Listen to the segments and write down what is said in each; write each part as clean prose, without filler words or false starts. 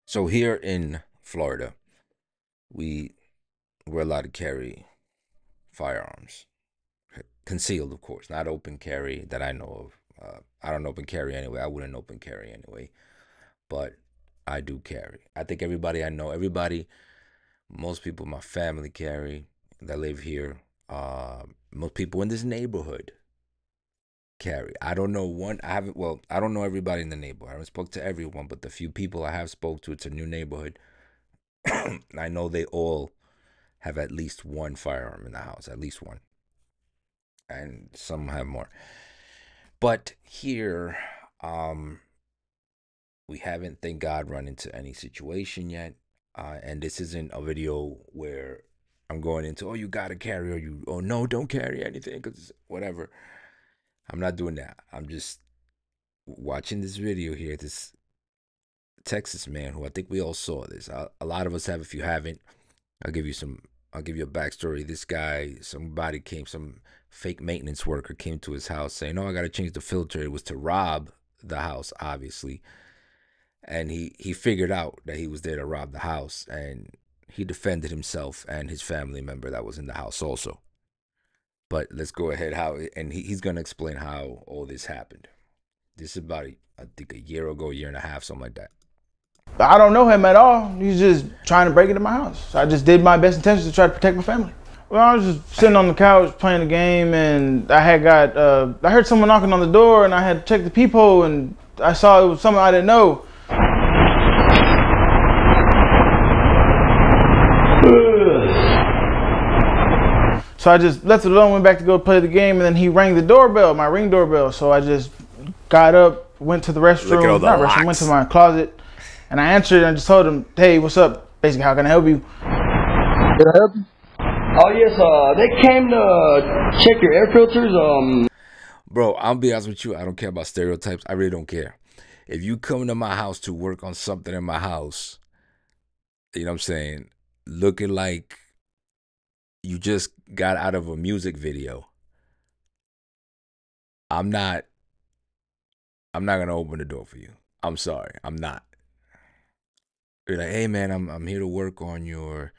So here in Florida, we're allowed to carry firearms, concealed, of course, not open carry that I know of. I don't open carry anyway. I wouldn't open carry anyway, but I do carry. I think everybody I know, most people in my family carry that live here. Most people in this neighborhood carry. I don't know one. I haven't. Well, I don't know everybody in the neighborhood. I haven't spoke to everyone, but the few people I have spoke to, it's a new neighborhood. I know they all have at least one firearm in the house, at least one, and some have more. But here, we haven't, thank God, run into any situation yet. And this isn't a video where I'm going into, oh, you gotta carry, oh no, don't carry anything, because whatever. I'm not doing that. I'm just watching this video here. This Texas man, who I think we all saw this. A lot of us have. If you haven't, I'll give you some. I'll give you a backstory. This guy, some fake maintenance worker came to his house saying, "Oh, I got to change the filter." It was to rob the house, obviously, and he figured out that he was there to rob the house, and he defended himself and his family member that was in the house also. But let's go ahead. He's gonna explain how all this happened. This is about, I think, a year ago, year and a half, something like that. I don't know him at all. He's just trying to break into my house. I just did my best intentions to try to protect my family. Well, I was just sitting on the couch playing the game, and I heard someone knocking on the door, and I had to check the peephole, and I saw it was someone I didn't know. So I just left it alone, went back to go play the game, and then he rang the doorbell, my Ring doorbell. So I just got up, went to the restroom, went to my closet, and I answered, and I just told him, "Hey, what's up? Basically, how can I help you?" Can I help you? Oh yes, they came to check your air filters. Bro, I'll be honest with you. I don't care about stereotypes. I really don't care. If you come to my house to work on something in my house, you know what I'm saying, looking like you just got out of a music video, I'm not gonna open the door for you. I'm sorry, I'm not. You're like, hey man, I'm here to work on your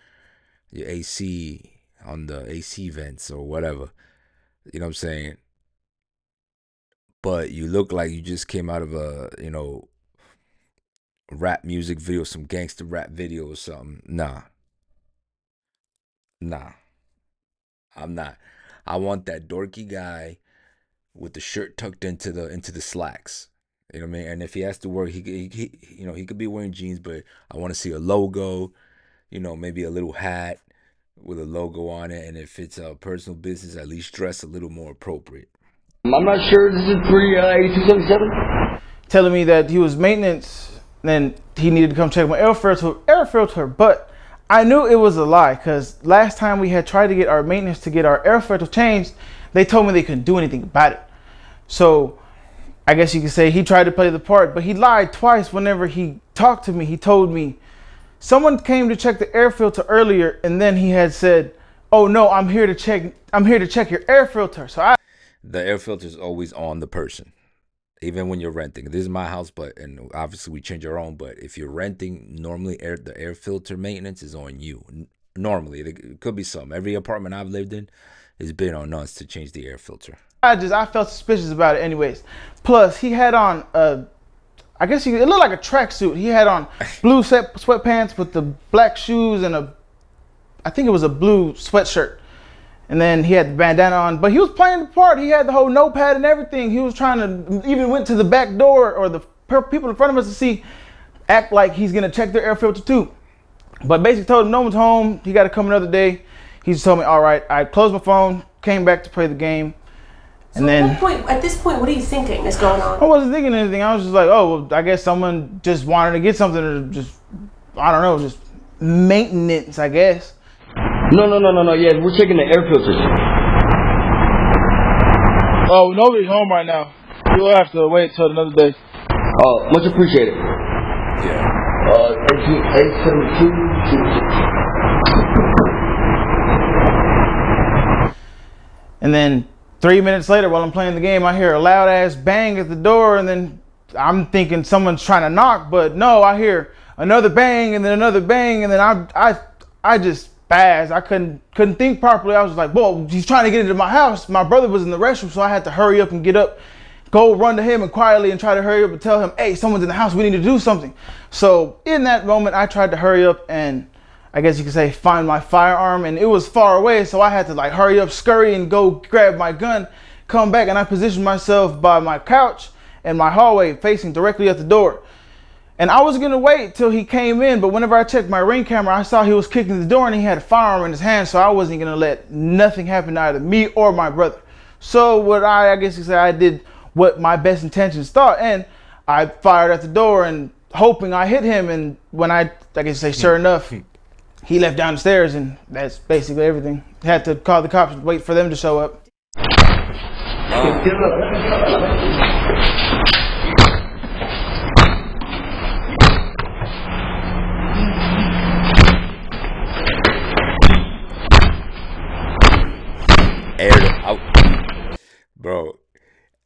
AC, on the AC vents or whatever. You know what I'm saying? But you look like you just came out of a, rap music video, some gangster rap video or something. Nah, I'm not. I want that dorky guy with the shirt tucked into the slacks. You know what I mean? And if he has to work, he could be wearing jeans, but I want to see a logo. Maybe a little hat with a logo on it, and if it's a personal business, at least dress a little more appropriate. I'm not sure. This is 38277. Telling me that he was maintenance, and he needed to come check my air filter, but I knew it was a lie, because last time we had tried to get our maintenance to get our air filter changed, they told me they couldn't do anything about it. So I guess you could say he tried to play the part, but he lied twice. Whenever he talked to me, he told me someone came to check the air filter earlier, and then he had said, "Oh no, I'm here to check your air filter." So the air filter is always on the person, even when you're renting. This is my house, and obviously we change our own. But if you're renting, normally the air filter maintenance is on you. Normally, it could be some. Every apartment I've lived in has been on us to change the air filter. I felt suspicious about it anyways. Plus, he had on I guess it looked like a tracksuit. He had on blue sweatpants with the black shoes and I think it was a blue sweatshirt. And then he had the bandana on, but he was playing the part. He had the whole notepad and everything. He was trying to even went to the back door or the people in front of us to act like he's gonna check their air filter too. But basically told him no one's home. He got to come another day. He just told me, all right. I closed my phone, came back to play the game. So at this point, what are you thinking is going on? I wasn't thinking anything. I was just like, oh, well, I guess someone just wanted to get something, or just, I don't know, just maintenance, I guess. No. Yeah, we're checking the air filters. Oh, nobody's home right now. You'll have to wait till another day. Oh, much appreciated. Yeah. 872. And then 3 minutes later, while I'm playing the game, I hear a loud ass bang at the door, and then I'm thinking someone's trying to knock, but no, I hear another bang, and then another bang, and then I just spazzed. I couldn't think properly. I was like, whoa, he's trying to get into my house. My brother was in the restroom, so I had to hurry up and get up, go run to him and quietly and try to hurry up and tell him, hey, someone's in the house, we need to do something. So in that moment, I tried to hurry up and, I guess you could say, find my firearm, and it was far away, so I had to like hurry up, scurry, and go grab my gun, come back, and I positioned myself by my couch in my hallway facing directly at the door. And I was gonna wait till he came in, but whenever I checked my Ring camera, I saw he was kicking the door and he had a firearm in his hand, so I wasn't gonna let nothing happen to either me or my brother. So what I guess you say, I did what my best intentions thought, and I fired at the door and hoping I hit him, and when I guess you say, sure enough, he left down the stairs, and that's basically everything. Had to call the cops and wait for them to show up. Aired it out. Bro,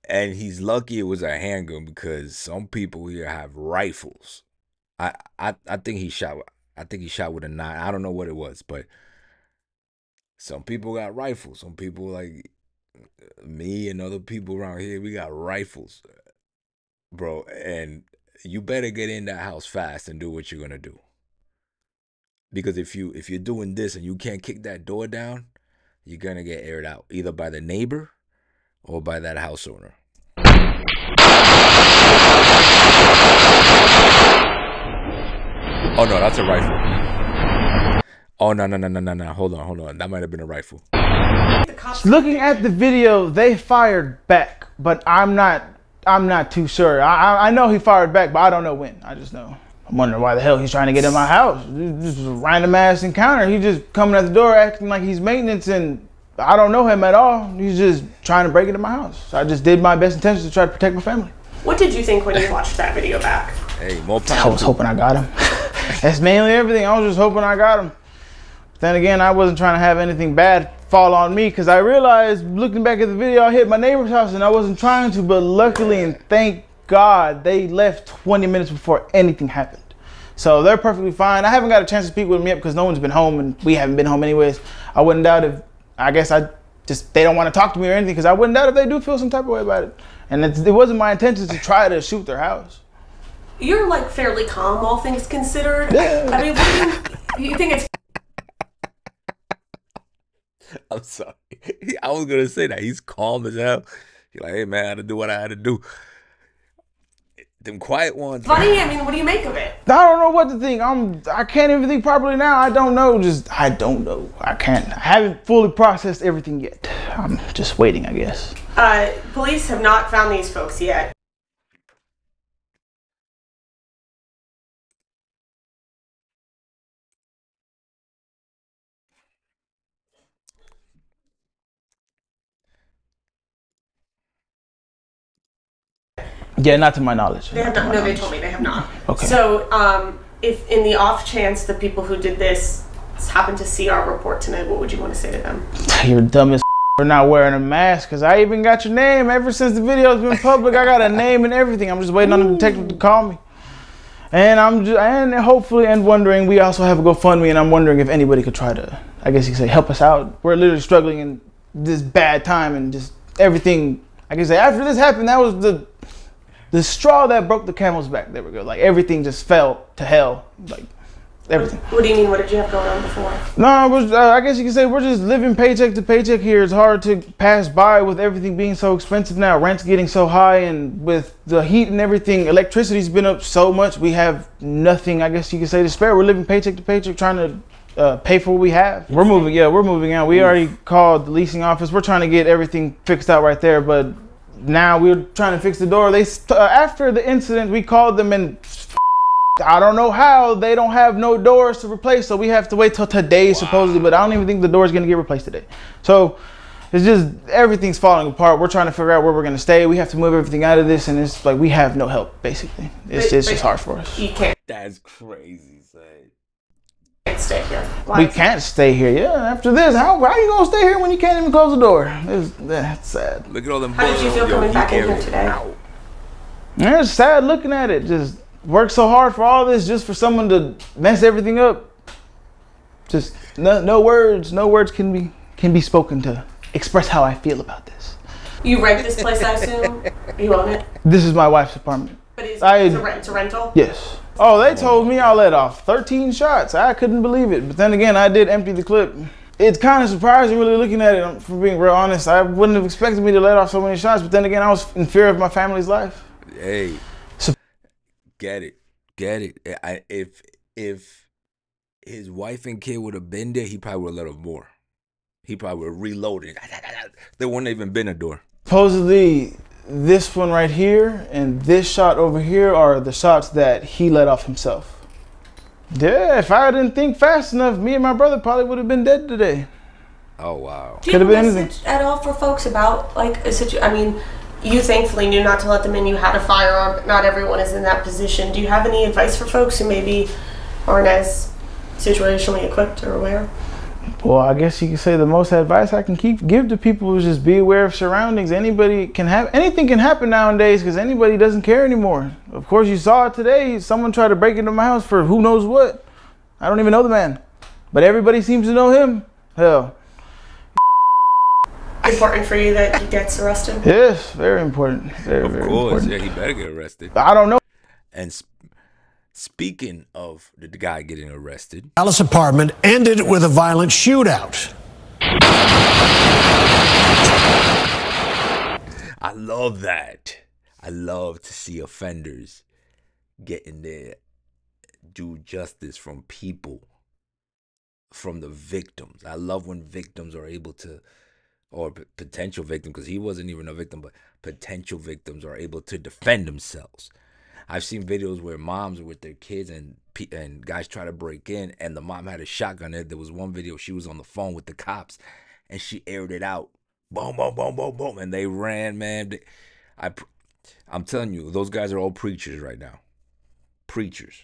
and he's lucky it was a handgun, because some people here have rifles. I think he shot with a 9. I don't know what it was, but some people got rifles. Some people like me and other people around here, we got rifles, bro. And you better get in that house fast and do what you're gonna do, because if you're doing this and you can't kick that door down, you're gonna get aired out either by the neighbor or by that house owner. Oh no, that's a rifle. Oh no. Hold on. That might have been a rifle. Looking at the video, they fired back, but I'm not too sure. I know he fired back, but I don't know when. I just know. I'm wondering why the hell he's trying to get in my house. This is a random ass encounter. He just coming at the door acting like he's maintenance, and I don't know him at all. He's just trying to break into my house. So I just did my best intentions to try to protect my family. What did you think when you watched that video back? Hey, more power. I was hoping I got him. That's mainly everything. I was just hoping I got him. But then again, I wasn't trying to have anything bad fall on me, because I realized looking back at the video, I hit my neighbor's house and I wasn't trying to, but luckily and thank God they left 20 minutes before anything happened. So they're perfectly fine. I haven't got a chance to speak with them yet because no one's been home and we haven't been home anyways. I wouldn't doubt if, I guess they don't want to talk to me or anything, because I wouldn't doubt if they do feel some type of way about it. And it wasn't my intention to try to shoot their house. You're like fairly calm, all things considered. Yeah. I mean, what do you think it's... I'm sorry. I was gonna say that he's calm as hell. He's like, hey man, I had to do what I had to do. Them quiet ones. funny? I mean, what do you make of it? I don't know what to think. I can't even think properly now. I don't know. I don't know. I haven't fully processed everything yet. I'm just waiting, I guess. Police have not found these folks yet. Yeah, not to my knowledge. They have not. No, they told me they have not. Okay. So, if in the off chance the people who did this happen to see our report tonight, what would you want to say to them? You're dumb as for not wearing a mask, because I even got your name. Ever since the video's been public, I got a name and everything. I'm just waiting on the detective to call me. And hopefully, and wondering, we also have a GoFundMe, and I'm wondering if anybody could try to, I guess you could say, help us out. We're literally struggling in this bad time, and just everything, I can say, after this happened, that was the straw that broke the camel's back. There we go. Like, everything just fell to hell. Like, everything. What do you mean? What did you have going on before? No, I guess you can say we're just living paycheck to paycheck here. It's hard to pass by with everything being so expensive now. Rent's getting so high, and with the heat and everything, electricity's been up so much. We have nothing, I guess you can say, to spare. We're living paycheck to paycheck, trying to pay for what we have. We're moving. Yeah, we're moving out. We already called the leasing office. We're trying to get everything fixed out right there, but now we're trying to fix the door. They after the incident, we called them, and I don't know how they don't have no doors to replace, so we have to wait till today supposedly, but I don't even think the door is going to get replaced today. So it's just everything's falling apart. We're trying to figure out where we're going to stay. We have to move everything out of this, and it's like we have no help basically. It's just hard for us. You can't. That's crazy, son. Can't stay here. We can't stay here. Yeah, after this, how are you gonna stay here when you can't even close the door? That's sad. Look at all them. How did you feel coming back in here today? Yeah, it's sad looking at it. Just work so hard for all this just for someone to mess everything up. Just no words can be spoken to express how I feel about this. You rent this place, I assume? You own it? This is my wife's apartment. But it's a rental? Yes. Oh, they told me I let off 13 shots. I couldn't believe it. But then again, I did empty the clip. It's kind of surprising really looking at it, for being real honest. I wouldn't have expected me to let off so many shots, but then again, I was in fear of my family's life. Hey, get it. If his wife and kid would have been there, he probably would have let off more. He probably would have reloaded. There wouldn't have even been a door. Supposedly, this one right here and this shot over here are the shots that he let off himself. Yeah, if I didn't think fast enough, me and my brother probably would have been dead today. Oh, wow. Do you have a message at all for folks about, like, a situation? I mean, you thankfully knew not to let them in. You had a firearm, but not everyone is in that position. Do you have any advice for folks who maybe aren't as situationally equipped or aware? Well, I guess you could say the most advice I can give to people is just be aware of surroundings. Anything can happen nowadays because anybody doesn't care anymore. Of course, you saw it today. Someone tried to break into my house for who knows what. I don't even know the man, but everybody seems to know him. Hell. Important for you that he gets arrested? Yes, very important. Very, very important. Yeah, he better get arrested. I don't know. And speaking of the guy getting arrested, Dallas apartment ended with a violent shootout. I love that. I love to see offenders getting their due justice from people, from the victims. I love when victims are able to, or potential victims, because he wasn't even a victim, but potential victims are able to defend themselves. I've seen videos where moms are with their kids and guys try to break in, and the mom had a shotgun. There was one video, she was on the phone with the cops, and she aired it out. Boom, boom, boom, boom, boom, and they ran, man. I'm telling you, those guys are all preachers right now. Preachers.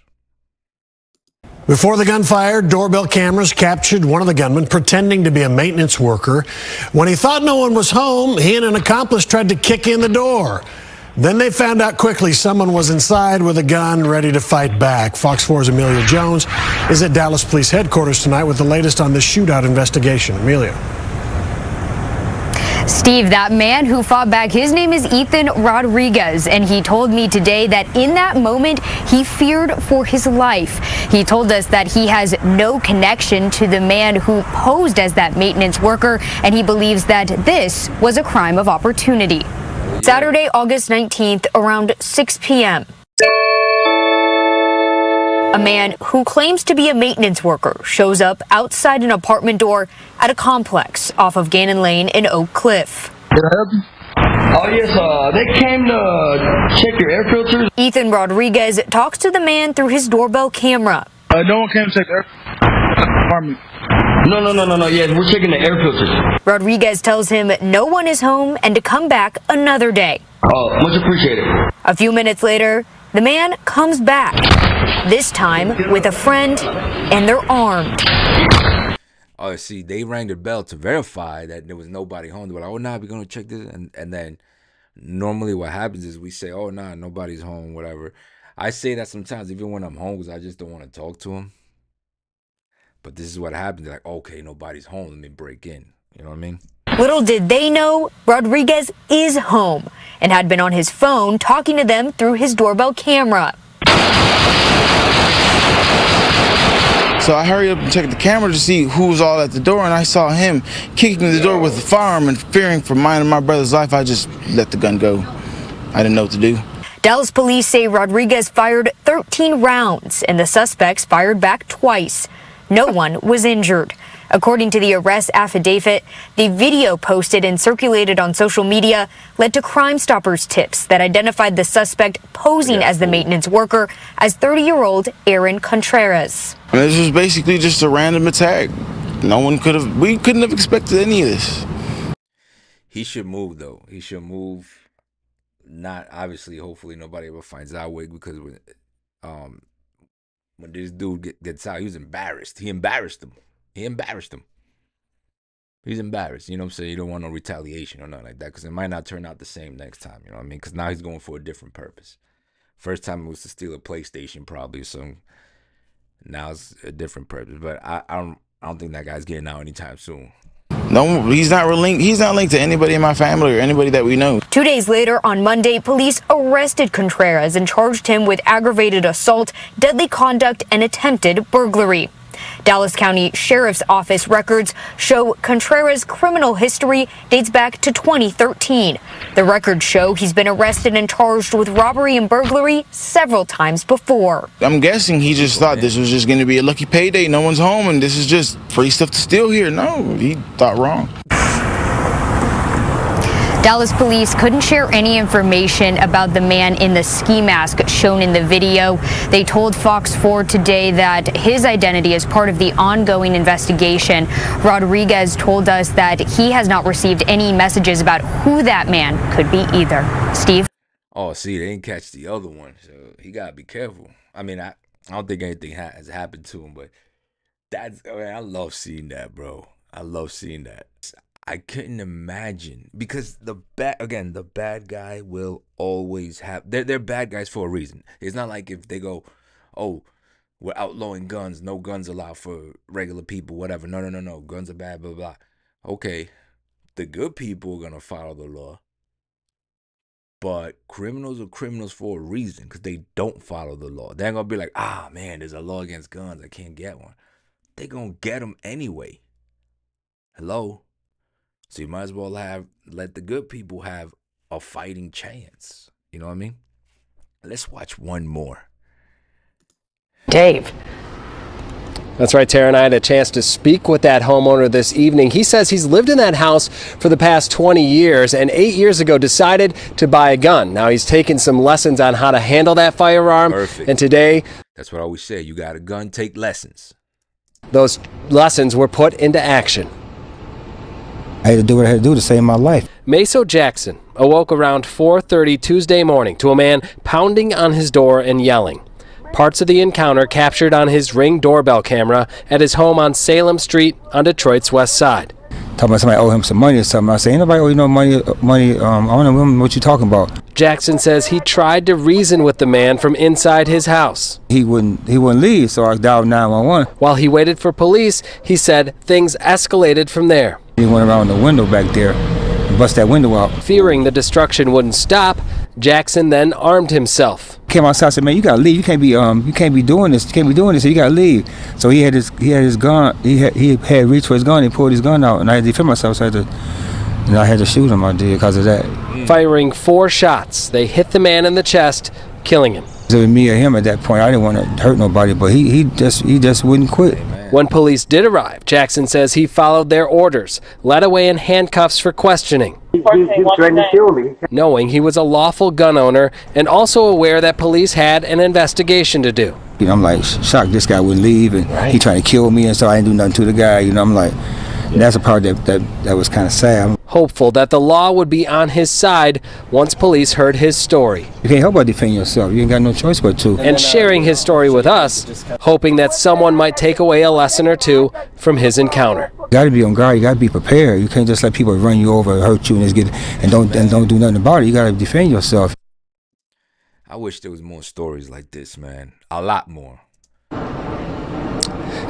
Before the gunfire, doorbell cameras captured one of the gunmen pretending to be a maintenance worker. When he thought no one was home, he and an accomplice tried to kick in the door. Then they found out quickly someone was inside with a gun ready to fight back. Fox 4's Amelia Jones is at Dallas Police Headquarters tonight with the latest on the shootout investigation. Amelia. Steve, that man who fought back, his name is Ethan Rodriguez, and he told me today that in that moment he feared for his life. He told us that he has no connection to the man who posed as that maintenance worker, and he believes that this was a crime of opportunity. Saturday, August 19th, around 6 p.m. A man who claims to be a maintenance worker shows up outside an apartment door at a complex off of Gannon Lane in Oak Cliff. Can I help you? Oh, yes, they came to check your air filters. Ethan Rodriguez talks to the man through his doorbell camera. No one came to check the apartment. No. Yeah, we're checking the air filters. Rodriguez tells him no one is home and to come back another day. Oh, much appreciated. A few minutes later, the man comes back, this time with a friend, and they're armed. Oh, see, they rang the bell to verify that there was nobody home. They were like, oh, nah, we're going to check this. And then normally what happens is we say, oh, nah, nobody's home, whatever. I say that sometimes even when I'm home because I just don't want to talk to them. But this is what happens. They're like, okay, nobody's home. Let me break in. You know what I mean? Little did they know, Rodriguez is home and had been on his phone talking to them through his doorbell camera. So I hurried up and checked the camera to see who was all at the door, and I saw him kicking the door with a firearm and fearing for mine and my brother's life. I just let the gun go. I didn't know what to do. Dallas police say Rodriguez fired 13 rounds and the suspects fired back twice. No one was injured. According to the arrest affidavit, the video posted and circulated on social media led to Crime Stoppers tips that identified the suspect posing as the maintenance worker as 30-year-old Aaron Contreras. This was basically just a random attack. We couldn't have expected any of this. He should move, though. He should move. Not, obviously, hopefully nobody ever finds out, because when this dude gets out, he was embarrassed. He embarrassed him. He's embarrassed. You know what I'm saying? You don't want no retaliation or nothing like that because it might not turn out the same next time. You know what I mean? Because now he's going for a different purpose. First time it was to steal a PlayStation, probably. So now it's a different purpose. But I don't think that guy's getting out anytime soon. No, he's not linked. He's not linked to anybody in my family or anybody that we know. 2 days later, on Monday, police arrested Contreras and charged him with aggravated assault, deadly conduct, and attempted burglary. Dallas County Sheriff's Office records show Contreras' criminal history dates back to 2013. The records show he's been arrested and charged with robbery and burglary several times before. I'm guessing he just thought this was just going to be a lucky payday. No one's home and this is just free stuff to steal here. No, he thought wrong. Dallas police couldn't share any information about the man in the ski mask shown in the video. They told Fox 4 today that his identity is part of the ongoing investigation. Rodriguez told us that he has not received any messages about who that man could be either. Steve? Oh, see, they didn't catch the other one, so he gotta be careful. I mean, I don't think anything has happened to him, but I love seeing that, bro. I love seeing that. I couldn't imagine, because the bad guy will always have. They're bad guys for a reason. It's not like if they go, oh, we're outlawing guns, no guns allowed for regular people, whatever. No, guns are bad, blah blah. Okay, the good people are gonna follow the law, but criminals are criminals for a reason, because they don't follow the law. They're gonna be like, ah man, there's a law against guns, I can't get one. They're gonna get them anyway. Hello. So you might as well let the good people have a fighting chance. You know what I mean? Let's watch one more. Dave. That's right, Tara, and I had a chance to speak with that homeowner this evening. He says he's lived in that house for the past 20 years and 8 years ago decided to buy a gun. Now he's taken some lessons on how to handle that firearm. Perfect. And today, that's what I always say. You got a gun, take lessons. Those lessons were put into action. I had to do what I had to do to save my life. Meso Jackson awoke around 4:30 Tuesday morning to a man pounding on his door and yelling. Parts of the encounter captured on his Ring doorbell camera at his home on Salem Street on Detroit's west side. Talking about somebody owe him some money or something. I say, ain't nobody owe you no money. I don't know what you talking about. Jackson says he tried to reason with the man from inside his house. He wouldn't leave, so I dialed 911. While he waited for police, he said things escalated from there. He went around the window back there and bust that window out. Fearing the destruction wouldn't stop, Jackson then armed himself. Came outside and said, man, you gotta leave. You can't be doing this. You can't be doing this. So you gotta leave. So he had his gun. He had reached for his gun. He pulled his gun out, and I had to defend myself. So I had to shoot him. I did, because of that. Firing 4 shots, they hit the man in the chest, killing him. It was me or him at that point. I didn't want to hurt nobody, but he just wouldn't quit. When police did arrive, Jackson says he followed their orders, led away in handcuffs for questioning. He threatened to kill me. Knowing he was a lawful gun owner and also aware that police had an investigation to do. You know, I'm like shocked this guy wouldn't leave, and he trying to kill me, and so I didn't do nothing to the guy. You know, I'm like, that's a part that was kind of sad. Hopeful that the law would be on his side once police heard his story. You can't help but defend yourself. You ain't got no choice but to. And sharing his story with us, hoping that someone might take away a lesson or two from his encounter. You got to be on guard. You got to be prepared. You can't just let people run you over, hurt you, and don't do nothing about it. You got to defend yourself. I wish there was more stories like this, man. A lot more.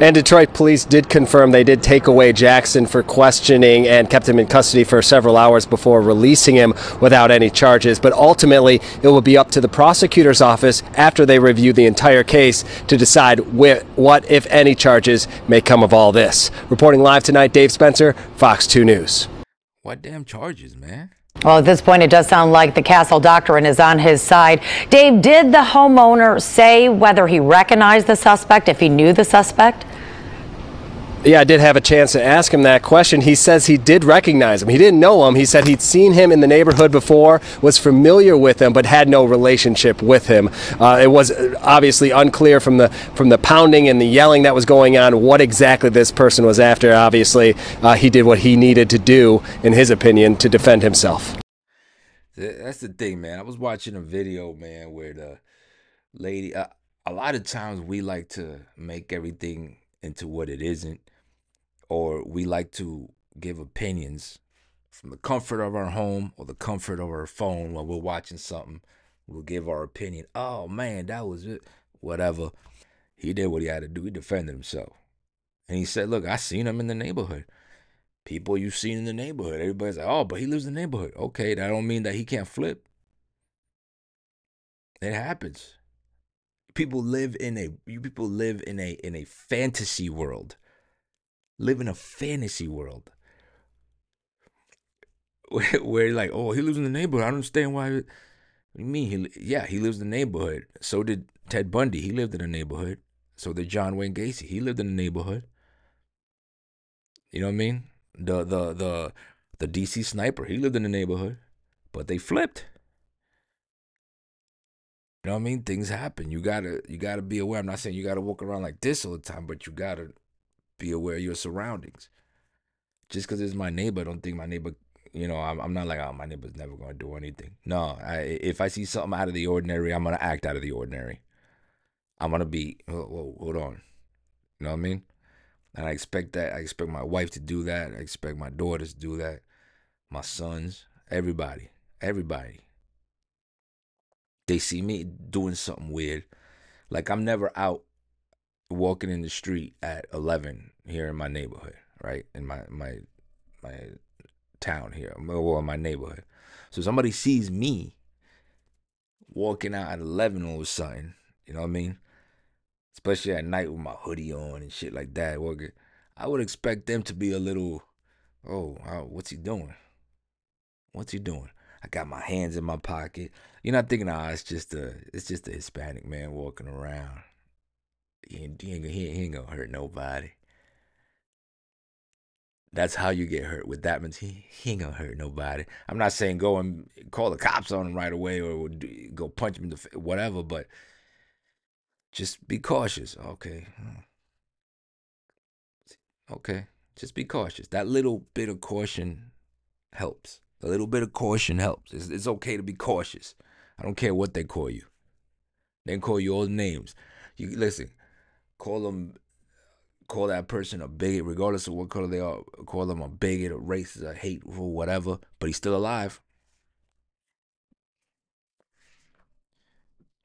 And Detroit police did confirm they did take away Jackson for questioning and kept him in custody for several hours before releasing him without any charges. But ultimately, it will be up to the prosecutor's office after they review the entire case to decide what, if any, charges may come of all this. Reporting live tonight, Dave Spencer, Fox 2 News. What damn charges, man? Well, at this point, it does sound like the Castle Doctrine is on his side. Dave, did the homeowner say whether he recognized the suspect, if he knew the suspect? Yeah, I did have a chance to ask him that question. He says he did recognize him. He didn't know him. He said he'd seen him in the neighborhood before, was familiar with him, but had no relationship with him. It was obviously unclear from the pounding and the yelling that was going on what exactly this person was after. Obviously, he did what he needed to do, in his opinion, to defend himself. That's the thing, man. I was watching a video, man, where the lady, a lot of times we like to make everything into what it isn't, or we like to give opinions from the comfort of our home or the comfort of our phone while we're watching something We'll give our opinion. Oh man, that was it. Whatever. He did what he had to do. He defended himself. And he said, look, I seen him in the neighborhood. People you've seen in the neighborhood. Everybody's like, oh, but he lives in the neighborhood. Okay, that don't mean that he can't flip. It happens. People live in a fantasy world. Live in a fantasy world. Where like, oh, he lives in the neighborhood. I don't understand why. What do you mean? He lives in the neighborhood. So did Ted Bundy. He lived in the neighborhood. So did John Wayne Gacy. He lived in the neighborhood. You know what I mean? The DC sniper. He lived in the neighborhood, but they flipped. You know what I mean? Things happen. You gotta be aware. I'm not saying you gotta walk around like this all the time, but you gotta be aware of your surroundings. Just because it's my neighbor, I don't think my neighbor. I'm not like, oh, my neighbor's never gonna do anything. No, if I see something out of the ordinary, I'm gonna act out of the ordinary. I'm gonna be, whoa, hold on. You know what I mean? And I expect that. I expect my wife to do that. I expect my daughters to do that. My sons, everybody. They see me doing something weird. Like I'm never out walking in the street at 11 here in my neighborhood, right? In my town here, or my neighborhood. So somebody sees me walking out at 11 all of a sudden, you know what I mean? Especially at night with my hoodie on and shit like that. I would expect them to be a little, oh, what's he doing? What's he doing? I got my hands in my pocket. You're not thinking, it's just a Hispanic man walking around. He ain't gonna hurt nobody. That's how you get hurt with that. Means he ain't gonna hurt nobody. I'm not saying go and call the cops on him right away or go punch him in the face, whatever, but just be cautious. Okay. Okay. Just be cautious. That little bit of caution helps. A little bit of caution helps. It's okay to be cautious. I don't care what they call you. They can call you all the names. You listen, call that person a bigot, regardless of what color they are. Call them a bigot, a racist, a hateful, whatever. But he's still alive.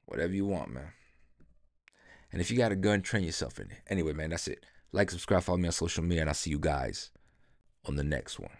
Whatever you want, man. And if you got a gun, train yourself in it. Anyway, man, that's it. Like, subscribe, follow me on social media, and I'll see you guys on the next one.